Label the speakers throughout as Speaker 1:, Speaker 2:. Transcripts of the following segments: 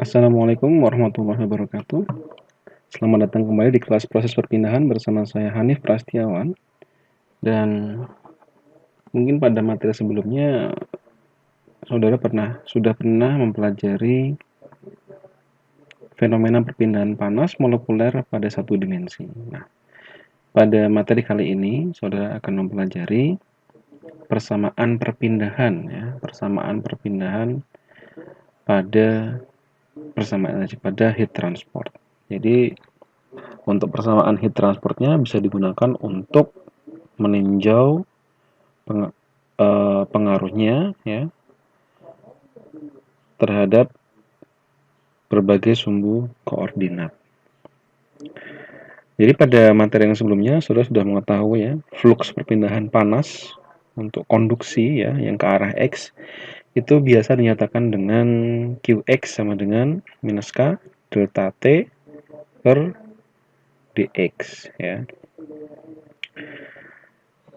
Speaker 1: Assalamualaikum warahmatullahi wabarakatuh. Selamat datang kembali di kelas proses perpindahan bersama saya Hanif Prastiawan. Dan mungkin pada materi sebelumnya saudara sudah pernah mempelajari fenomena perpindahan panas molekuler pada satu dimensi. Nah, pada materi kali ini saudara akan mempelajari persamaan perpindahan pada heat transport. Jadi untuk persamaan heat transportnya bisa digunakan untuk meninjau pengaruhnya ya terhadap berbagai sumbu koordinat. Jadi pada materi yang sebelumnya saudara sudah mengetahui ya fluks perpindahan panas untuk konduksi ya yang ke arah X itu biasa dinyatakan dengan Qx sama dengan minus K delta T per dx ya.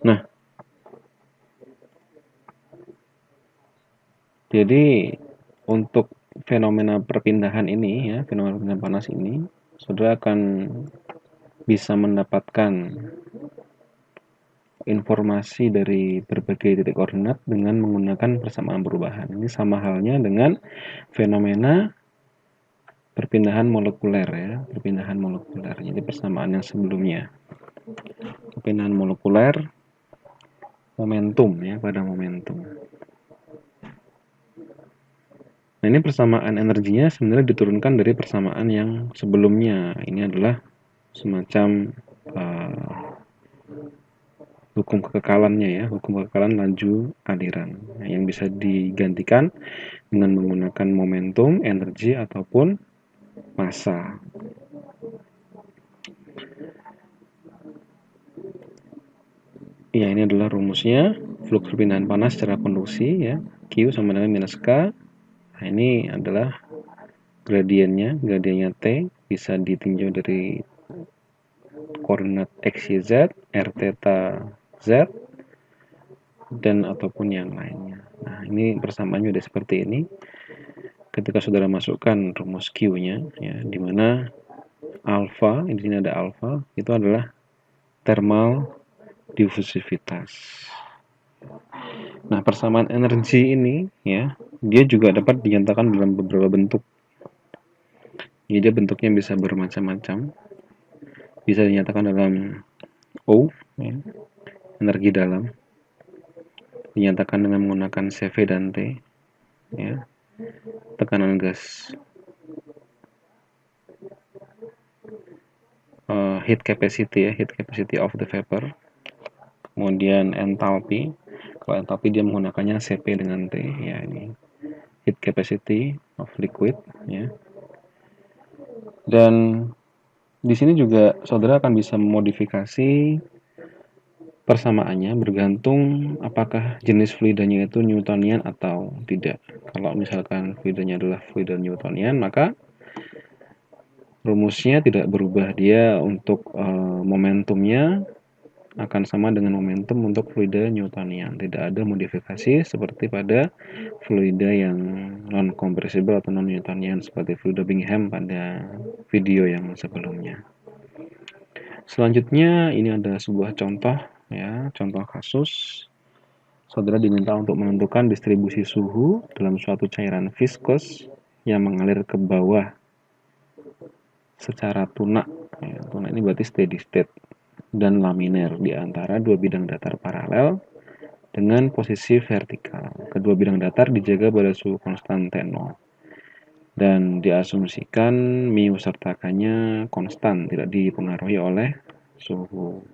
Speaker 1: Nah, jadi untuk fenomena perpindahan ini ya, fenomena perpindahan panas ini, saudara akan bisa mendapatkan informasi dari berbagai titik koordinat dengan menggunakan persamaan perubahan. Ini sama halnya dengan fenomena perpindahan molekuler ya, perpindahan molekuler. Jadi persamaan yang sebelumnya. Perpindahan molekuler momentum ya, pada momentum. Nah, ini persamaan energinya sebenarnya diturunkan dari persamaan yang sebelumnya. Ini adalah semacam hukum kekekalannya ya, hukum kekekalan laju aliran yang bisa digantikan dengan menggunakan momentum, energi ataupun massa. Ya, ini adalah rumusnya fluks perpindahan panas secara konduksi ya, Q sama dengan minus K. Nah, ini adalah gradiennya T bisa ditinjau dari koordinat X, Y, Z, R, theta, Z, dan ataupun yang lainnya. Nah, ini persamaannya udah seperti ini. Ketika saudara masukkan rumus Q-nya, ya, di mana alfa, di sini ada alfa, itu adalah thermal difusivitas. Nah, persamaan energi ini, ya, dia juga dapat dinyatakan dalam beberapa bentuk. Jadi bentuknya bisa bermacam-macam. Bisa dinyatakan dalam O, ya, energi dalam. Dinyatakan dengan menggunakan CV dan T, ya, tekanan gas, heat capacity ya, heat capacity of the vapor. Kemudian enthalpy, kalau enthalpy dia menggunakannya CP dengan T, ya, ini heat capacity of liquid, ya. Dan di sini juga saudara akan bisa memodifikasi persamaannya bergantung apakah jenis fluidanya itu Newtonian atau tidak. Kalau misalkan fluidanya adalah fluid Newtonian, maka rumusnya tidak berubah. Dia untuk momentumnya akan sama dengan momentum untuk fluida Newtonian. Tidak ada modifikasi seperti pada fluida yang non-compressible atau non-Newtonian seperti fluida Bingham pada video yang sebelumnya. Selanjutnya ini ada sebuah contoh ya, contoh kasus. Saudara diminta untuk menentukan distribusi suhu dalam suatu cairan viscous yang mengalir ke bawah secara tunak. Ya, tunak ini berarti steady state dan laminer di antara dua bidang datar paralel dengan posisi vertikal. Kedua bidang datar dijaga pada suhu konstan T0 dan diasumsikan mu serta K-nya konstan, tidak dipengaruhi oleh suhu.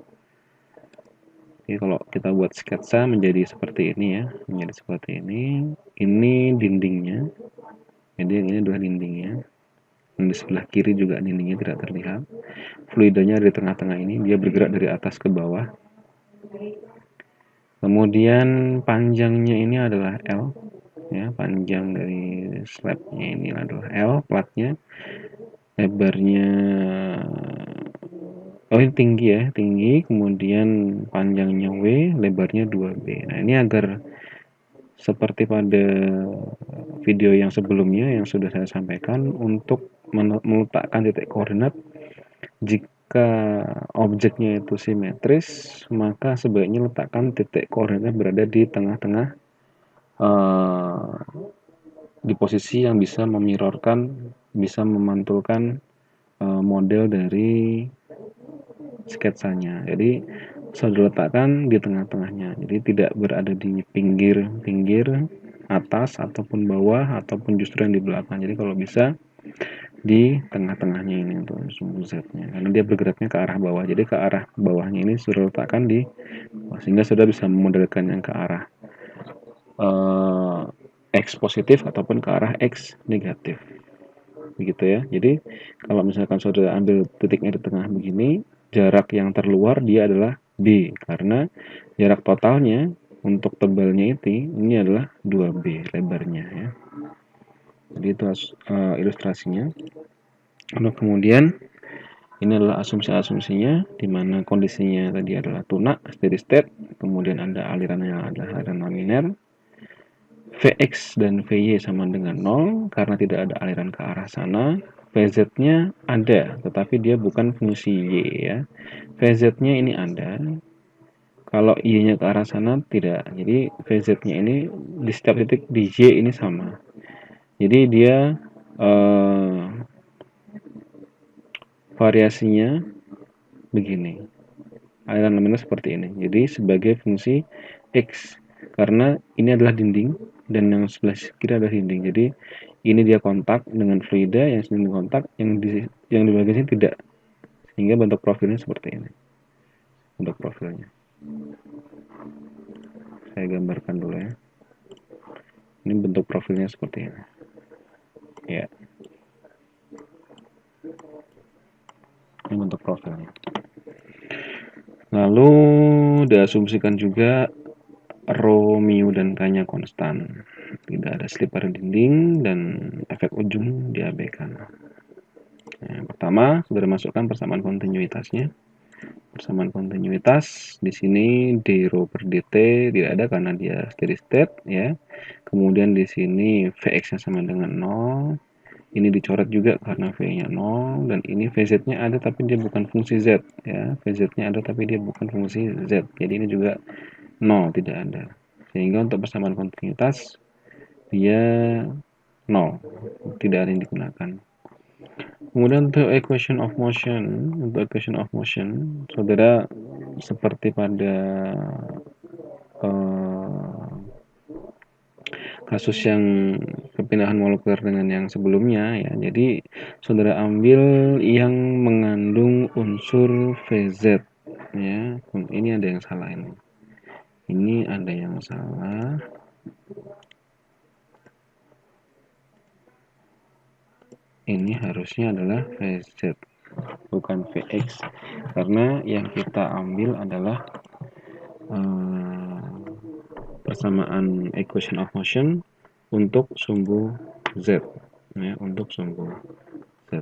Speaker 1: Jadi kalau kita buat sketsa menjadi seperti ini ya, menjadi seperti ini. Ini dindingnya. Jadi ini adalah dindingnya. Dan di sebelah kiri juga dindingnya tidak terlihat. Fluidanya di tengah-tengah ini, dia bergerak dari atas ke bawah. Kemudian panjangnya ini adalah L, ya, panjang dari slabnya ini adalah L, platnya. Lebarnya, oh ini tinggi ya, tinggi, kemudian panjangnya W, lebarnya 2B. Nah, ini agar seperti pada video yang sebelumnya yang sudah saya sampaikan, untuk meletakkan titik koordinat, jika objeknya itu simetris, maka sebaiknya letakkan titik koordinatnya berada di tengah-tengah, di posisi yang bisa memirrorkan, bisa memantulkan model dari sketsanya. Jadi sudah letakkan di tengah-tengahnya. Jadi tidak berada di pinggir-pinggir, atas ataupun bawah ataupun justru yang di belakang. Jadi kalau bisa di tengah-tengahnya ini untuk sumbu Z-nya. Karena dia bergeraknya ke arah bawah. Jadi ke arah bawahnya ini sudah letakkan di bawah, sehingga sudah bisa memodelkan yang ke arah X positif ataupun ke arah X negatif. Begitu ya. Jadi kalau misalkan saudara ambil titiknya di tengah begini, jarak yang terluar dia adalah B, karena jarak totalnya untuk tebalnya ini adalah 2B lebarnya ya. Jadi itu ilustrasinya. Lalu kemudian ini adalah asumsi-asumsinya, di mana kondisinya tadi adalah tunak steady state, kemudian ada aliran yang adalah aliran laminer, Vx dan Vy sama dengan 0 karena tidak ada aliran ke arah sana. Vz-nya ada, tetapi dia bukan fungsi Y ya. Vz-nya ini ada, kalau Y-nya ke arah sana tidak. Jadi Vz-nya ini di setiap titik di Y ini sama. Jadi dia variasinya begini. Aliran laminer seperti ini. Jadi sebagai fungsi X, karena ini adalah dinding dan yang sebelah kiri adalah dinding. Jadi ini dia kontak dengan fluida, yang sini kontak, yang di bagian sini tidak. Sehingga bentuk profilnya seperti ini. Bentuk profilnya. Saya gambarkan dulu ya. Ini bentuk profilnya seperti ini. Ya. Ini bentuk profilnya. Lalu diasumsikan juga rho, mu, dan K-nya konstan. Tidak ada slip pada dinding dan efek ujung diabaikan. Yang pertama, sudah masukkan persamaan kontinuitasnya. Persamaan kontinuitas di sini d rho per dt tidak ada karena dia steady state ya. Kemudian di sini Vx-nya sama dengan 0. Ini dicoret juga karena V-nya 0 dan ini Vz-nya ada tapi dia bukan fungsi Z ya. Vz-nya ada tapi dia bukan fungsi Z. Jadi ini juga 0, tidak ada. Sehingga untuk persamaan kontinuitas dia 0, tidak ada yang digunakan. Kemudian untuk equation of motion, saudara seperti pada kasus yang perpindahan molekuler dengan yang sebelumnya ya. Jadi saudara ambil yang mengandung unsur Vz ya. Ini ada yang salah ini. Ini ada yang salah. Ini harusnya adalah Vz, bukan Vx, karena yang kita ambil adalah persamaan equation of motion untuk sumbu Z ya, untuk sumbu Z.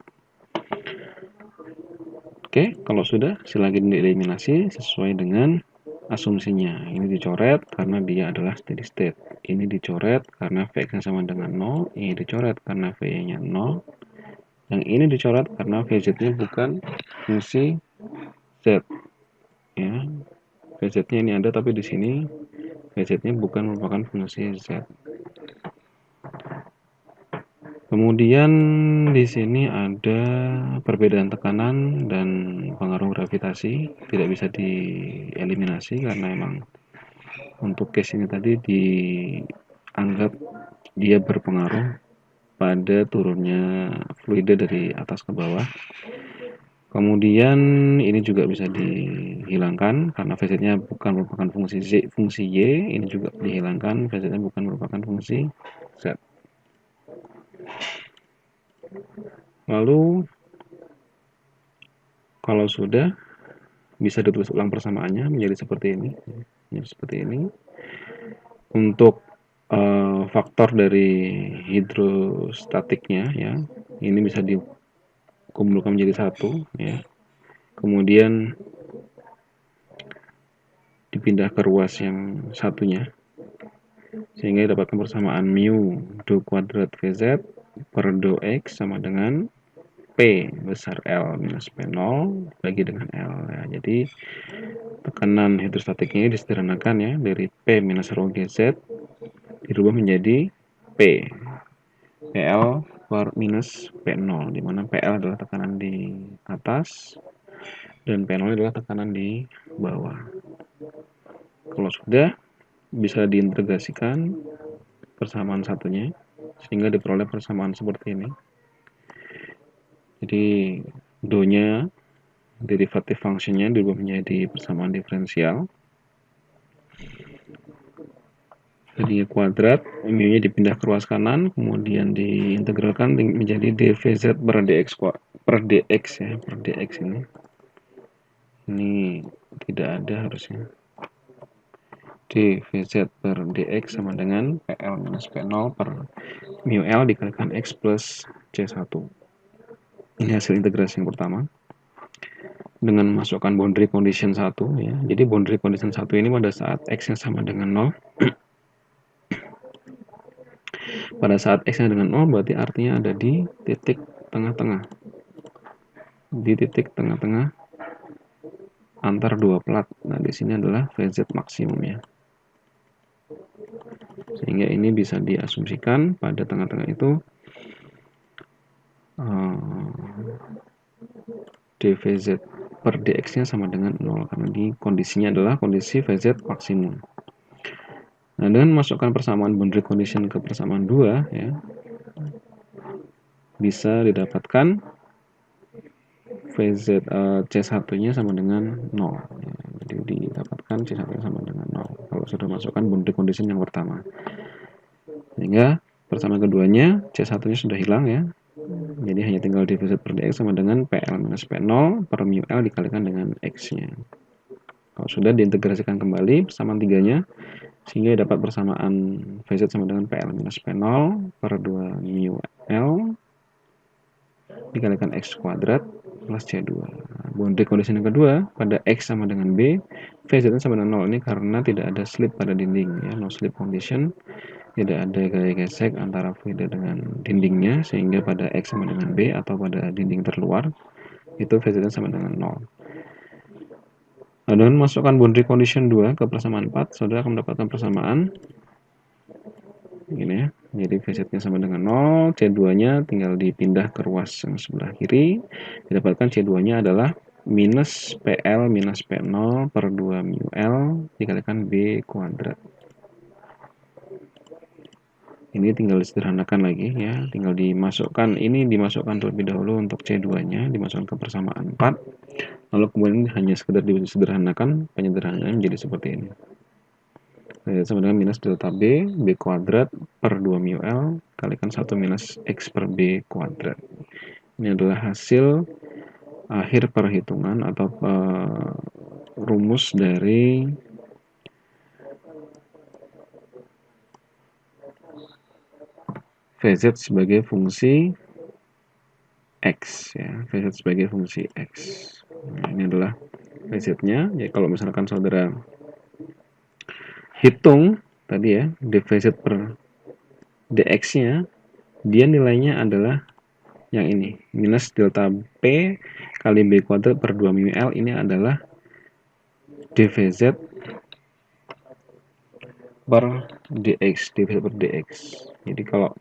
Speaker 1: Oke, kalau sudah silakan dieliminasi sesuai dengan asumsinya. Ini dicoret karena dia adalah steady state. Ini dicoret karena Vx-nya sama dengan 0. Ini dicoret karena V-nya 0. Yang ini dicoret karena Vz-nya bukan fungsi Z. Ya. Vz-nya ini ada tapi di sini Vz-nya bukan merupakan fungsi Z. Kemudian di sini ada perbedaan tekanan dan pengaruh gravitasi, tidak bisa dieliminasi karena emang untuk case ini tadi dianggap dia berpengaruh pada turunnya fluida dari atas ke bawah. Kemudian ini juga bisa dihilangkan karena Vz-nya bukan merupakan fungsi Y, ini juga dihilangkan, Vz-nya bukan merupakan fungsi Z. Lalu kalau sudah bisa ditulis ulang persamaannya menjadi seperti ini. Untuk faktor dari hidrostatiknya ya, ini bisa dikumpulkan menjadi satu ya. Kemudian dipindah ke ruas yang satunya. Sehingga dapatkan persamaan mu do kuadrat Vz per do X sama dengan P besar L minus P0 bagi dengan L ya. Jadi tekanan hidrostatiknya disederhanakan ya, dari P minus rho Gz dirubah menjadi P PL per minus P0, di mana PL adalah tekanan di atas dan P0 adalah tekanan di bawah. Kalau sudah, bisa diintegrasikan persamaan satunya sehingga diperoleh persamaan seperti ini. Jadi do-nya, derivatif fungsinya dirubah menjadi persamaan diferensial. Jadi kuadrat, mu-nya dipindah ke ruas kanan, kemudian diintegralkan menjadi dvz per dx ya, per dx ini. Ini tidak ada harusnya. dvz per dx sama dengan pl minus p0 per mu l dikalikan x plus c1. Ini hasil integrasi yang pertama. Dengan memasukkan boundary condition 1 ya. Jadi boundary condition 1 ini pada saat x-nya sama dengan 0. Pada saat x-nya dengan 0 berarti artinya ada di titik tengah-tengah. Di titik tengah-tengah antar dua plat. Nah, di sini adalah Vz maksimum ya. Sehingga ini bisa diasumsikan pada tengah-tengah itu dvz per dx-nya sama dengan 0 karena di kondisinya adalah kondisi Vz maksimum. Nah, dengan memasukkan persamaan boundary condition ke persamaan 2 ya, bisa didapatkan Vz C1-nya sama dengan 0 ya. Jadi didapatkan C1-nya sama dengan 0 kalau sudah masukkan boundary condition yang pertama. Sehingga persamaan keduanya C1-nya sudah hilang ya. Jadi hanya tinggal dvz per dx sama dengan PL minus P0 per mu L dikalikan dengan X-nya. Kalau sudah diintegrasikan kembali persamaan tiganya, sehingga dapat persamaan Vz sama dengan PL minus P0 per 2 mu L dikalikan X kuadrat plus C2. Boundary condition yang kedua, pada X sama dengan B, Vz sama dengan 0. Ini karena tidak ada slip pada dinding ya, no slip condition. Tidak ada gaya gesek antara fluida dengan dindingnya, sehingga pada X sama dengan B atau pada dinding terluar itu Vz sama dengan 0. Nah, dengan masukkan boundary condition 2 ke persamaan 4, saudara akan mendapatkan persamaan ini ya. Jadi Vz-nya sama dengan 0, C2-nya tinggal dipindah ke ruas yang sebelah kiri. Didapatkan C2-nya adalah minus PL minus P0 per 2 mu L dikalikan B kuadrat. Ini tinggal disederhanakan lagi ya, tinggal dimasukkan, ini dimasukkan terlebih dahulu untuk C2-nya, dimasukkan ke persamaan 4, lalu kemudian hanya sekedar disederhanakan, penyederhanaan menjadi seperti ini. Sama dengan minus delta B, B kuadrat per 2 mu L, kalikan 1 minus X per B kuadrat. Ini adalah hasil akhir perhitungan atau rumus dari Vz sebagai fungsi X ya, Vz sebagai fungsi X. Nah, ini adalah Vz-nya. Jadi kalau misalkan saudara hitung tadi ya, dvz per dx-nya, dia nilainya adalah yang ini, minus delta P kali B kuadrat per 2 mu L. Ini adalah dvz per dx, dvz per dx. Jadi kalau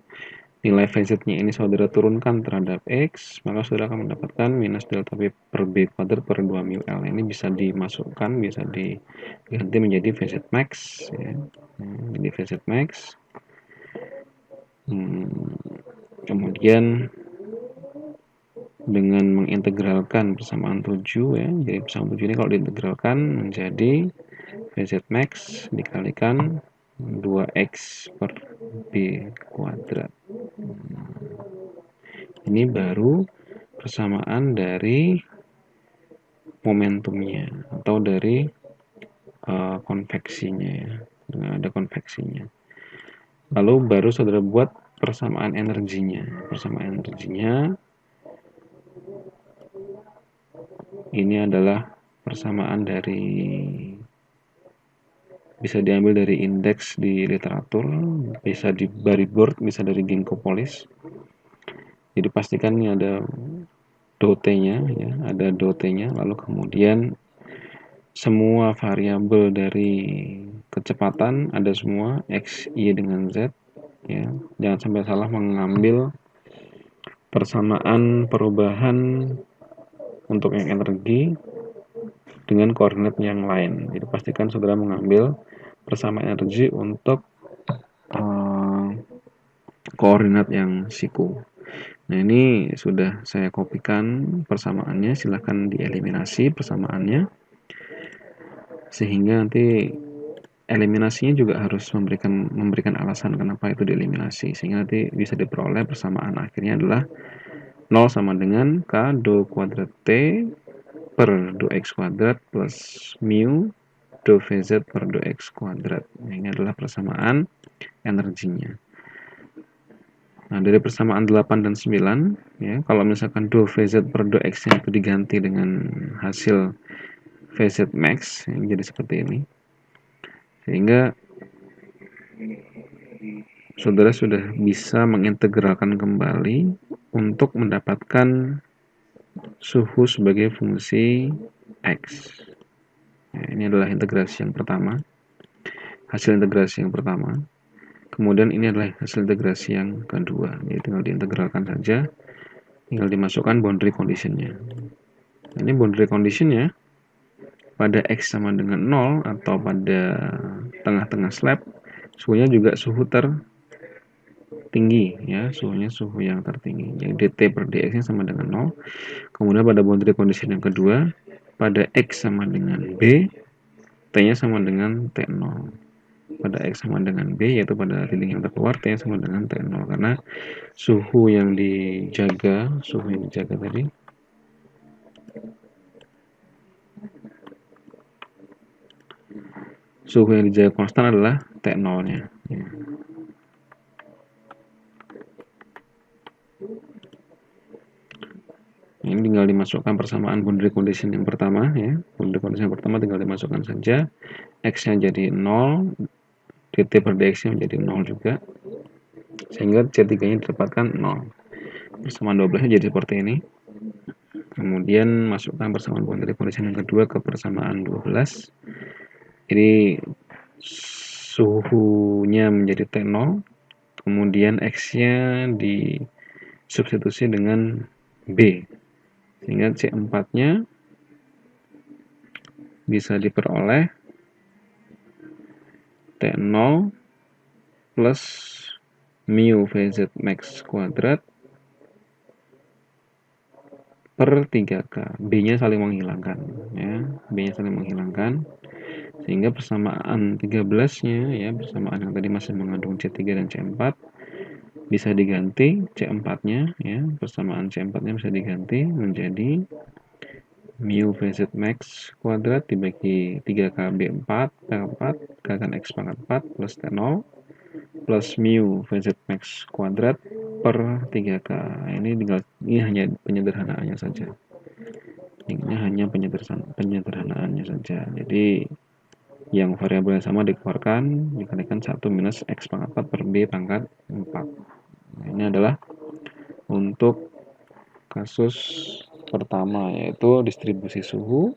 Speaker 1: nilai Vz-nya ini saudara turunkan terhadap X, maka saudara akan mendapatkan minus delta B per B kuadrat per 2 mu L. Ini bisa dimasukkan, bisa diganti menjadi Vz max ya. Jadi Vz max. Kemudian dengan mengintegralkan persamaan 7 ya, jadi persamaan 7 ini kalau diintegralkan menjadi Vz max dikalikan 2x per B kuadrat. Ini baru persamaan dari momentumnya atau dari konveksinya ya, dengan ada konveksinya. Lalu baru saudara buat persamaan energinya. Persamaan energinya ini adalah persamaan dari bisa diambil dari indeks di literatur, bisa di Barryboard, bisa dari Ginkgo Polis. Jadi pastikan ini ada DOT-nya, ya, ada DOT-nya, lalu kemudian semua variabel dari kecepatan ada semua, X, Y dengan Z, ya. Jangan sampai salah mengambil persamaan perubahan untuk yang energi dengan koordinat yang lain. Jadi pastikan saudara mengambil persamaan energi untuk koordinat yang siku. Nah, ini sudah saya kopikan persamaannya, silahkan dieliminasi persamaannya, sehingga nanti eliminasinya juga harus memberikan alasan kenapa itu dieliminasi, sehingga nanti bisa diperoleh persamaan akhirnya adalah 0 sama dengan K do kuadrat T per do X kuadrat plus mu do Vz per do X kuadrat. Nah, ini adalah persamaan energinya. Nah, dari persamaan 8 dan 9, ya, kalau misalkan do Vz per do X itu diganti dengan hasil Vz max, ya, jadi seperti ini. Sehingga saudara sudah bisa mengintegralkan kembali untuk mendapatkan suhu sebagai fungsi X. Ya, ini adalah integrasi yang pertama, hasil integrasi yang pertama. Kemudian ini adalah hasil integrasi yang kedua, jadi tinggal diintegralkan saja, tinggal dimasukkan boundary conditionnya. Ini boundary conditionnya pada X sama dengan 0 atau pada tengah-tengah slab, suhunya juga suhu tertinggi, ya, suhunya suhu yang tertinggi. Jadi dt per dx nya sama dengan 0. Kemudian pada boundary condition yang kedua, pada X sama dengan B, T-nya sama dengan T0. Pada X sama dengan B, yaitu pada reading yang terkeluar, T-nya sama dengan T0. Karena suhu yang dijaga tadi, suhu yang dijaga konstan adalah T0-nya. Ya. Ini tinggal dimasukkan persamaan boundary condition yang pertama, ya. Boundary condition yang pertama tinggal dimasukkan saja. X-nya jadi 0, dt per dx-nya menjadi 0 juga. Sehingga C3-nya didapatkan 0. Persamaan 12-nya jadi seperti ini. Kemudian masukkan persamaan boundary condition yang kedua ke persamaan 12. Jadi suhunya menjadi T0. Kemudian X-nya disubstitusi dengan B. Sehingga C4-nya bisa diperoleh T0 plus mu Vz max kuadrat per 3K. B-nya saling menghilangkan, ya. B-nya saling menghilangkan. Sehingga persamaan 13-nya, ya, persamaan yang tadi masih mengandung C3 dan C4 bisa diganti C4-nya, ya, persamaan C4-nya bisa diganti menjadi mu Vz max kuadrat dibagi 3K B4 P4 kalikan X pangkat 4 plus T0 plus mu Vz max kuadrat per 3K. Ini hanya penyederhanaannya saja. Ini hanya penyederhanaannya saja. Jadi yang variabel yang sama dikeluarkan dikalikan 1 minus X pangkat 4 per B pangkat 4. Nah, ini adalah untuk kasus pertama, yaitu distribusi suhu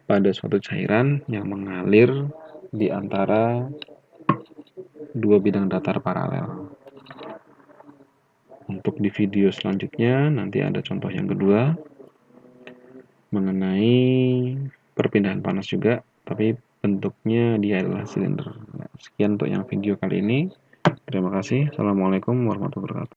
Speaker 1: pada suatu cairan yang mengalir di antara dua bidang datar paralel. Untuk di video selanjutnya nanti ada contoh yang kedua mengenai perpindahan panas juga, tapi bentuknya dia adalah silinder. Sekian untuk yang video kali ini. Terima kasih. Assalamualaikum warahmatullahi wabarakatuh.